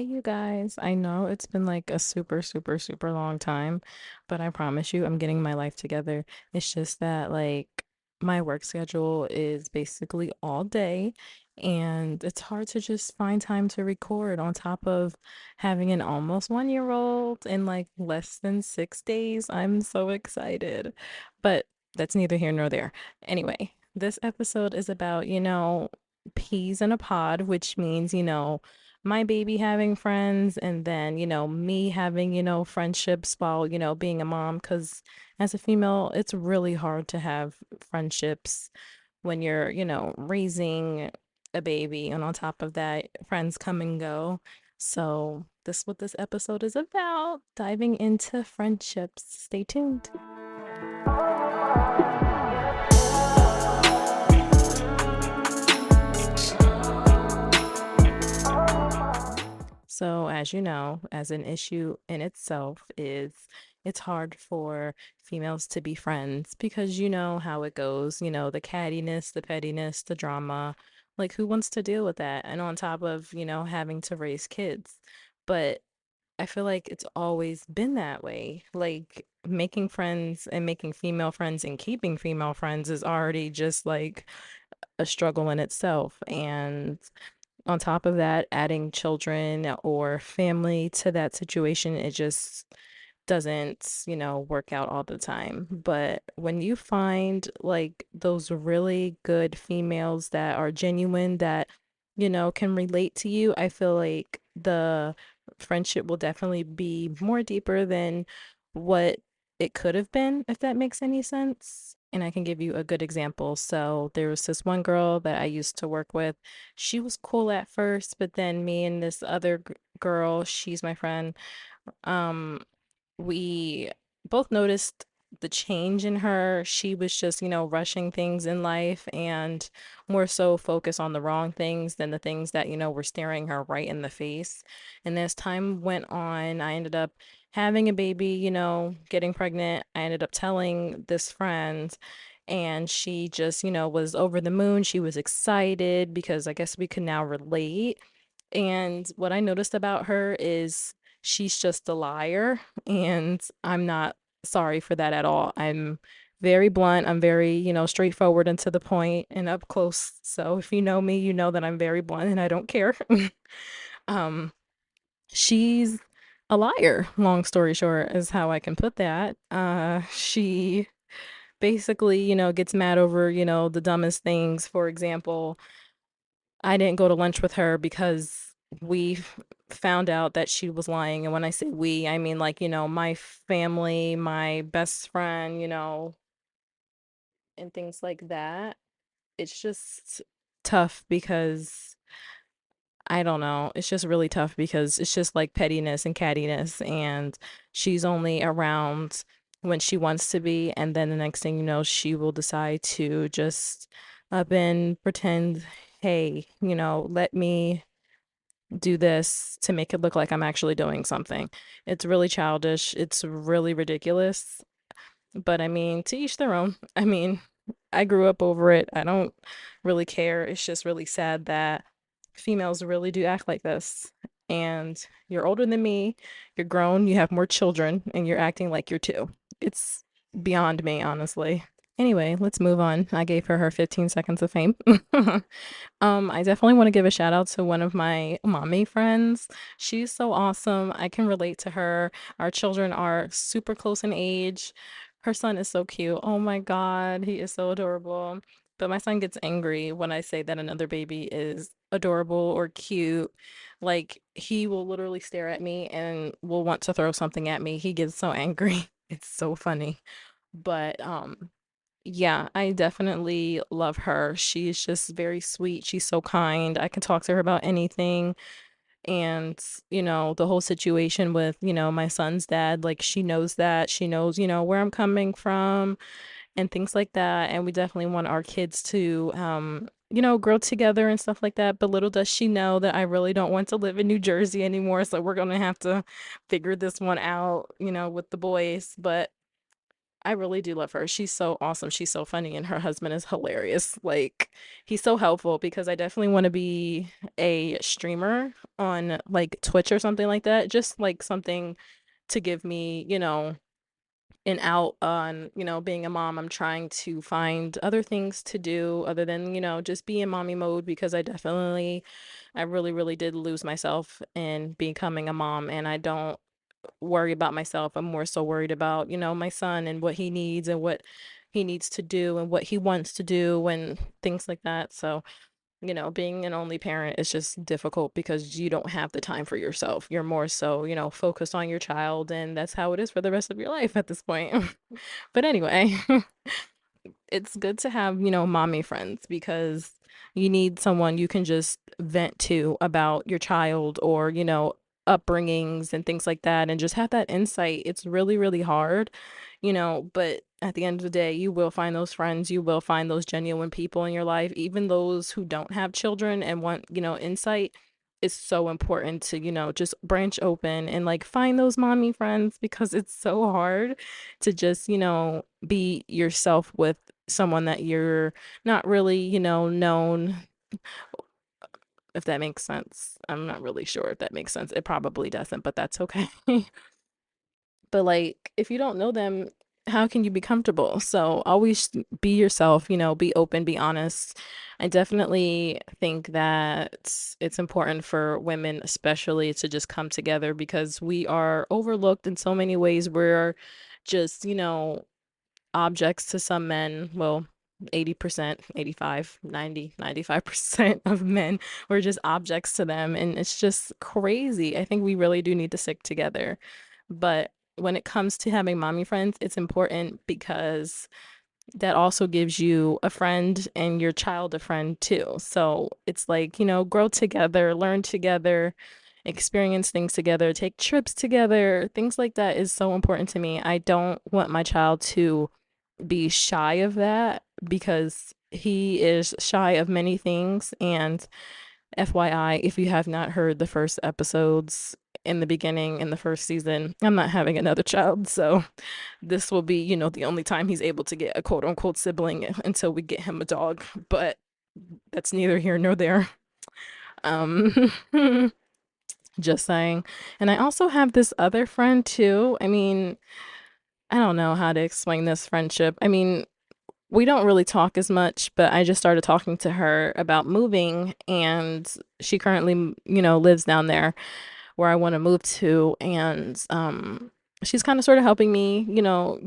Hey, you guys. I know it's been like a super, super, super long time, but I promise you I'm getting my life together. It's just that, my work schedule is basically all day, and it's hard to just find time to record on top of having an almost 1-year-old in like less than 6 days. I'm so excited. But that's neither here nor there. Anyway, this episode is about, peas in a pod, which means, my baby having friends and then, me having, friendships while, being a mom. Because as a female, it's really hard to have friendships when you're, raising a baby. And on top of that, friends come and go. So, this is what this episode is about, diving into friendships. Stay tuned. So, as you know, as an issue in itself is it's hard for females to be friends because you know how it goes, the cattiness, the pettiness, the drama. Like, who wants to deal with that? And on top of, having to raise kids. But I feel like it's always been that way. Like, making friends and making female friends and keeping female friends is already just like a struggle in itself. And on top of that, adding children or family to that situation, it just doesn't, work out all the time. But when you find like those really good females that are genuine, that, can relate to you, I feel like the friendship will definitely be more deeper than what it could have been, if that makes any sense. And I can give you a good example. So there was this one girl that I used to work with. She was cool at first, but then me and this other girl, she's my friend, um, we both noticed the change in her. She was just, rushing things in life and more so focused on the wrong things than the things that, were staring her right in the face. And as time went on, I ended up having a baby, getting pregnant. I ended up telling this friend, and she just, was over the moon. She was excited because I guess we could now relate. And what I noticed about her is she's just a liar, and I'm not sorry for that at all. I'm very blunt. I'm very, straightforward and to the point and up close. So if you know me, you know that I'm very blunt and I don't care. um, she's a liar, long story short, is how I can put that. She basically, gets mad over, the dumbest things. For example, I didn't go to lunch with her because found out that she was lying. And when I say we, I mean like, my family, my best friend, and things like that. It's just tough because I don't know. It's just really tough because it's just like pettiness and cattiness, and she's only around when she wants to be, and then the next thing you know, she will decide to just up and pretend, hey, let me do this to make it look like I'm actually doing something. It's really childish. It's really ridiculous. But I mean, to each their own. I mean, I grew up over it. I don't really care. It's just really sad that females really do act like this. And you're older than me, you're grown, you have more children, and you're acting like you're two. It's beyond me, honestly. Anyway, let's move on. I gave her 15 seconds of fame. I definitely want to give a shout out to one of my mommy friends. She's so awesome. I can relate to her. Our children are super close in age. Her son is so cute. Oh my God, he is so adorable. But my son gets angry when I say that another baby is adorable or cute. Like, he will literally stare at me and will want to throw something at me. He gets so angry. It's so funny. But yeah, I definitely love her. She's just very sweet. She's so kind. I can talk to her about anything. And, the whole situation with, my son's dad, like, she knows that. She knows, where I'm coming from and things like that. And we definitely want our kids to, grow together and stuff like that. But little does she know that I really don't want to live in New Jersey anymore. So we're going to have to figure this one out, with the boys. But I really do love her. She's so awesome. She's so funny, and her husband is hilarious. Like, he's so helpful because I definitely want to be a streamer on like Twitch or something like that. Just like something to give me, an out on, being a mom. I'm trying to find other things to do other than, just be in mommy mode because I really, really did lose myself in becoming a mom, and I don't worry about myself. I'm more so worried about, my son and what he needs and what he needs to do and what he wants to do and things like that. So, being an only parent is just difficult because you don't have the time for yourself. You're more so, focused on your child, and that's how it is for the rest of your life at this point. But anyway, it's good to have, mommy friends because you need someone you can just vent to about your child or, upbringings and things like that and just have that insight. It's really, really hard, but at the end of the day, you will find those friends, you will find those genuine people in your life, even those who don't have children and want, insight. Is so important to, just branch open and like find those mommy friends because it's so hard to just, be yourself with someone that you're not really, known, if that makes sense. I'm not really sure if that makes sense. It probably doesn't, but that's okay. But like, if you don't know them, how can you be comfortable? So always be yourself, be open, be honest. I definitely think that it's important for women, especially, to just come together because we are overlooked in so many ways. We're just, objects to some men. Well, 80%, 85, 90, 95% of men were just objects to them. And it's just crazy. I think we really do need to stick together. But when it comes to having mommy friends, it's important because that also gives you a friend and your child a friend too. So it's like, grow together, learn together, experience things together, take trips together. Things like that is so important to me. I don't want my child to be shy of that because he is shy of many things. And FYI, if you have not heard the first episodes in the beginning in the first season, I'm not having another child. So this will be, the only time he's able to get a quote unquote sibling until we get him a dog. But that's neither here nor there. Um, just saying. And I also have this other friend too. I mean, I don't know how to explain this friendship. I mean, we don't really talk as much, but I just started talking to her about moving, and she currently, lives down there where I want to move to. And she's kind of sort of helping me,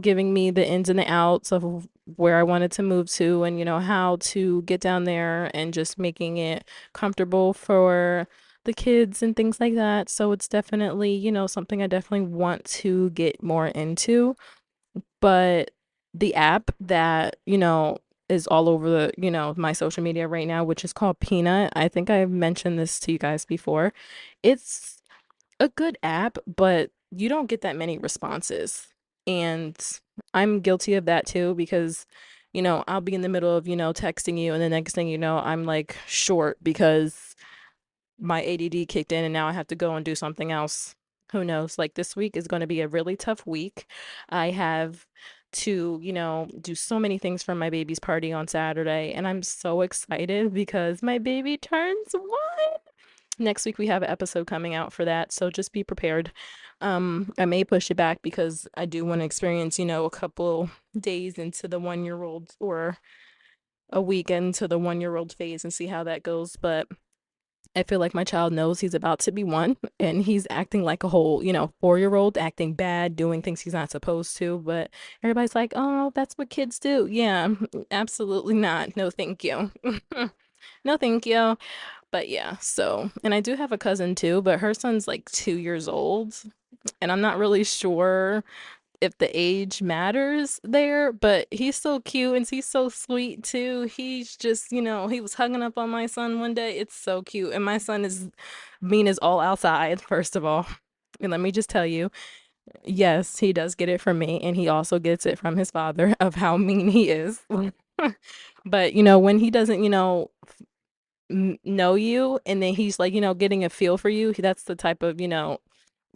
giving me the ins and the outs of where I wanted to move to and, how to get down there and just making it comfortable for the kids and things like that. So it's definitely, something I definitely want to get more into. But the app that, is all over the, my social media right now, which is called Peanut. I think I've mentioned this to you guys before. It's a good app, but you don't get that many responses. And I'm guilty of that too because, I'll be in the middle of, texting you, and the next thing you know, I'm like short because my ADD kicked in and now I have to go and do something else. Who knows? Like, this week is going to be a really tough week. I have to, do so many things for my baby's party on Saturday, and I'm so excited because my baby turns 1. Next week we have an episode coming out for that, so just be prepared. I may push it back because I do want to experience, a couple days into the 1-year old or a week into the 1-year old phase and see how that goes. But I feel like my child knows he's about to be 1 and he's acting like a whole, 4-year-old, acting bad, doing things he's not supposed to. But everybody's like, oh, that's what kids do. Yeah, absolutely not. No, thank you. No, thank you. But yeah, so, and I do have a cousin too, but her son's like 2 years old. And I'm not really sure if the age matters there, but he's so cute and he's so sweet too. He's just, he was hugging up on my son one day. It's so cute. And my son is mean as all outside, first of all. And let me just tell you, yes, he does get it from me, and he also gets it from his father of how mean he is. But, when he doesn't, know you, and then he's like, getting a feel for you, that's the type of,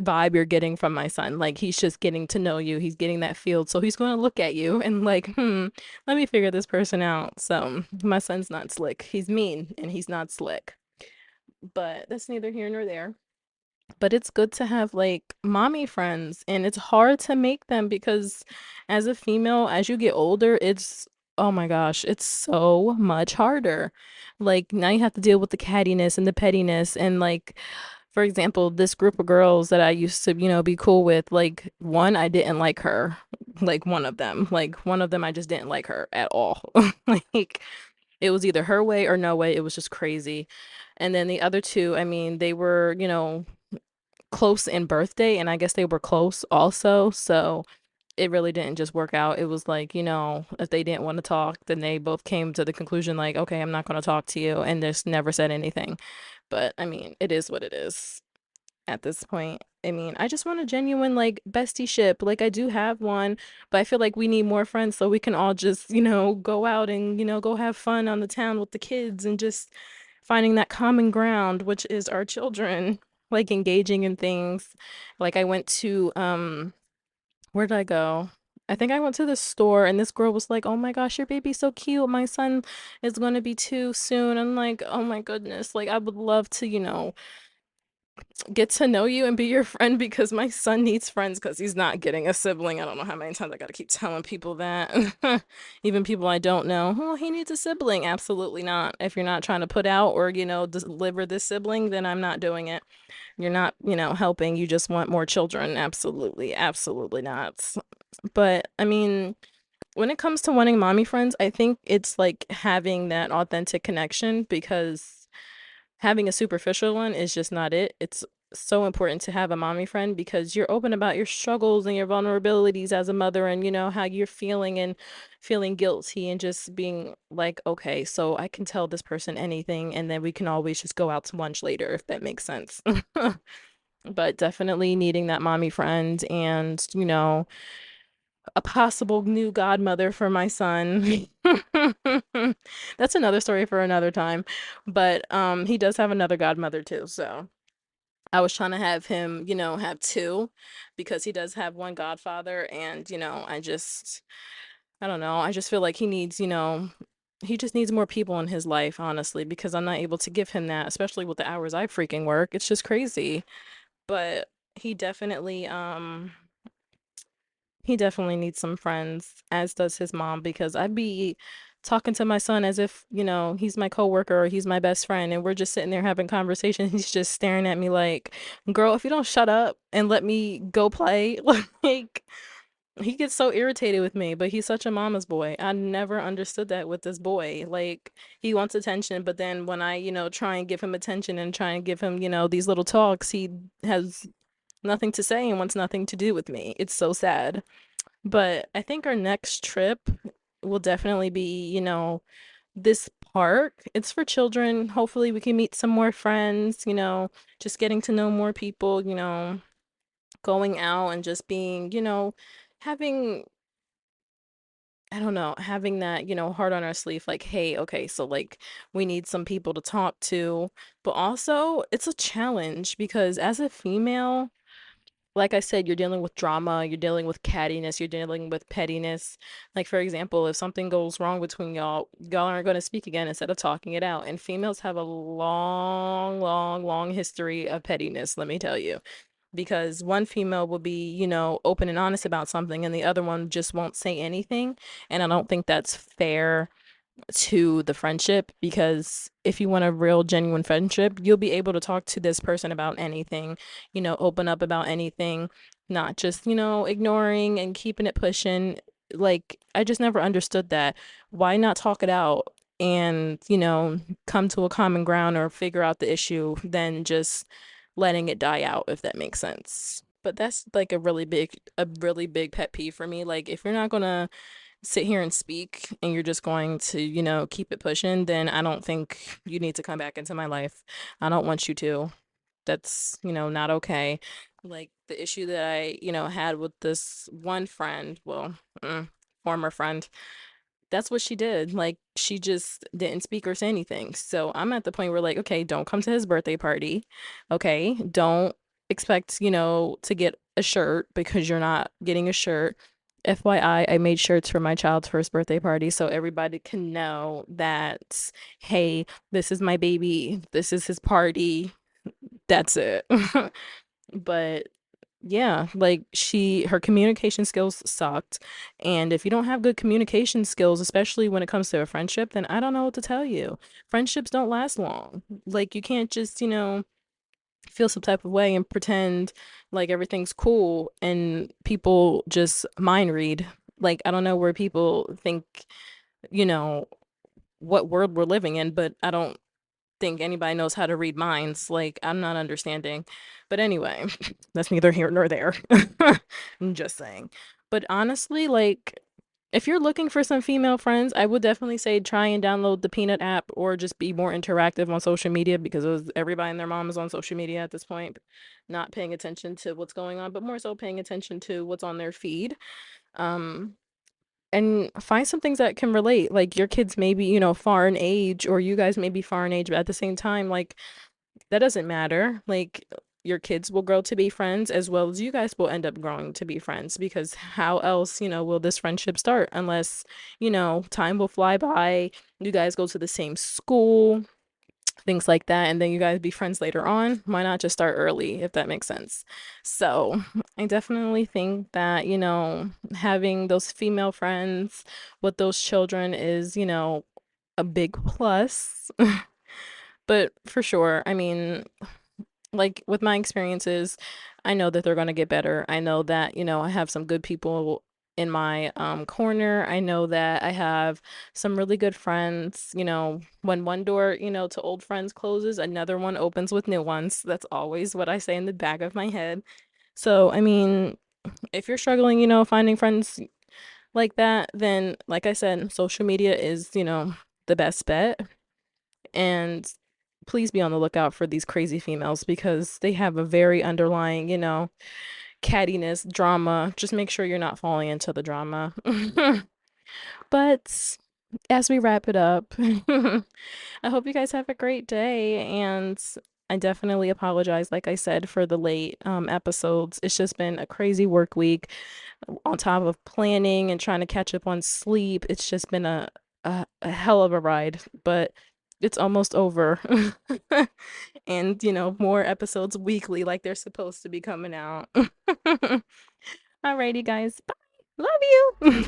vibe you're getting from my son. Like he's just getting to know you. He's getting that field. So he's going to look at you and like, let me figure this person out. So my son's not slick. He's mean and he's not slick. But that's neither here nor there. But it's good to have like mommy friends, and it's hard to make them because as a female, as you get older, it's oh my gosh, it's so much harder. Like now you have to deal with the cattiness and the pettiness and like for example, this group of girls that I used to, be cool with, like one, I didn't like her. Like one of them. Like one of them I just didn't like her at all. Like it was either her way or no way. It was just crazy. And then the other two, I mean, they were, close in birthday, and I guess they were close also. So it really didn't just work out. It was like, if they didn't want to talk, then they both came to the conclusion, like, okay, I'm not going to talk to you, and just never said anything. But I mean, it is what it is at this point. I mean, I just want a genuine like bestie ship. Like I do have one, but I feel like we need more friends so we can all just, go out and, go have fun on the town with the kids and just finding that common ground, which is our children, like engaging in things. Like I went to where did I go? I think I went to the store and this girl was like, "Oh my gosh, your baby's so cute. My son is going to be two soon." I'm like, "Oh my goodness. Like I would love to, get to know you and be your friend because my son needs friends because he's not getting a sibling." I don't know how many times I got to keep telling people that. Even people I don't know. Oh, he needs a sibling. Absolutely not. If you're not trying to put out or, deliver this sibling, then I'm not doing it. You're not, helping. You just want more children. Absolutely. Absolutely not. But I mean, when it comes to wanting mommy friends, I think it's like having that authentic connection because having a superficial one is just not it. It's so important to have a mommy friend because you're open about your struggles and your vulnerabilities as a mother and how you're feeling and feeling guilty and just being like, okay, so I can tell this person anything and then we can always just go out to lunch later if that makes sense. But definitely needing that mommy friend and, a possible new godmother for my son. That's another story for another time. But he does have another godmother too. So I was trying to have him, have two because he does have one godfather and, I don't know. I just feel like he needs, he just needs more people in his life, honestly, because I'm not able to give him that, especially with the hours I freaking work. It's just crazy. But he definitely he definitely needs some friends, as does his mom, because I'd be talking to my son as if, he's my coworker or he's my best friend, and we're just sitting there having conversation. He's just staring at me like, girl, if you don't shut up and let me go play, like, he gets so irritated with me, but he's such a mama's boy. I never understood that with this boy. Like, he wants attention, but then when I, try and give him attention and try and give him, these little talks, he has nothing to say and wants nothing to do with me. It's so sad. But I think our next trip will definitely be, this park. It's for children. Hopefully, we can meet some more friends, just getting to know more people, going out and just being, having, I don't know, having that, heart on our sleeve, like, hey, okay, so like we need some people to talk to. But also, it's a challenge because as a female, like I said, you're dealing with drama, you're dealing with cattiness, you're dealing with pettiness. Like, for example, if something goes wrong between y'all, y'all aren't going to speak again instead of talking it out. And females have a long, long, long history of pettiness, let me tell you. Because one female will be, open and honest about something, and the other one just won't say anything. And I don't think that's fair to the friendship because if you want a real genuine friendship, you'll be able to talk to this person about anything, open up about anything, not just, ignoring and keeping it pushing. Like, I just never understood that. Why not talk it out and, come to a common ground or figure out the issue than just letting it die out, if that makes sense. But that's like a really big pet peeve for me. Like, if you're not gonna sit here and speak and you're just going to, keep it pushing, then I don't think you need to come back into my life. I don't want you to. That's, not okay. Like the issue that I, had with this one friend, well, former friend, that's what she did. Like she just didn't speak or say anything. So I'm at the point where like, okay, don't come to his birthday party. Okay, don't expect, to get a shirt because you're not getting a shirt. FYI, I made shirts for my child's first birthday party so everybody can know that, hey, this is my baby, this is his party, that's it. But yeah, like her communication skills sucked. And if you don't have good communication skills, especially when it comes to a friendship, then I don't know what to tell you. Friendships don't last long. Like you can't just, feel some type of way and pretend like everything's cool and people just mind read. Like I don't know where people think, you know, what world we're living in, but I don't think anybody knows how to read minds. Like, I'm not understanding. But anyway, that's neither here nor there. I'm just saying. But honestly, like, if you're looking for some female friends, I would definitely say try and download the Peanut app or just be more interactive on social media because everybody and their mom is on social media at this point, not paying attention to what's going on, but more so paying attention to what's on their feed. Um, and find some things that can relate. Like your kids may be, far in age, or you guys may be far in age, but at the same time, like that doesn't matter. Like your kids will grow to be friends as well as you guys will end up growing to be friends because how else, will this friendship start unless, time will fly by, you guys go to the same school, things like that, and then you guys be friends later on. Why not just start early, if that makes sense? So I definitely think that, having those female friends with those children is, a big plus. But for sure, I mean, like with my experiences, I know that they're going to get better. I know that, I have some good people in my corner. I know that I have some really good friends. When one door, to old friends closes, another one opens with new ones. That's always what I say in the back of my head. So, I mean, if you're struggling, finding friends like that, then like I said, social media is, the best bet. And please be on the lookout for these crazy females because they have a very underlying, cattiness, drama. Just make sure you're not falling into the drama. But as we wrap it up, I hope you guys have a great day. And I definitely apologize, like I said, for the late episodes. It's just been a crazy work week on top of planning and trying to catch up on sleep. It's just been a hell of a ride, but it's almost over. And, more episodes weekly like they're supposed to be coming out. Alrighty, guys. Bye. Love you.